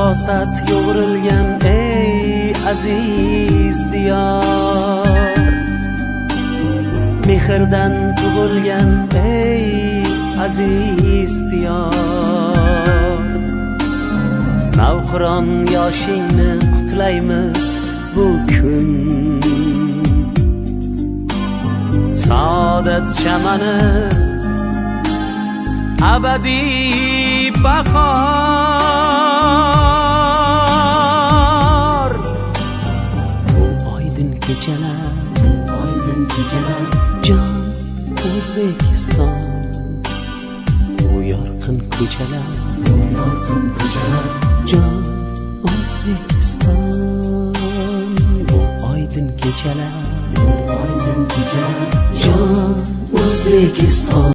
farosat yo'g'rilgan ey aziz diyor, mehrdan tug'ilgan ey aziz diyor. Navqiron yoshingni qutlaymiz bu kun, saodat chamani abadiy bahor. Bu oydin kechalar jon O'zbekiston, bu yorqin ko'chalar jon O'zbekiston, bu oydin kechalar jon O'zbekiston.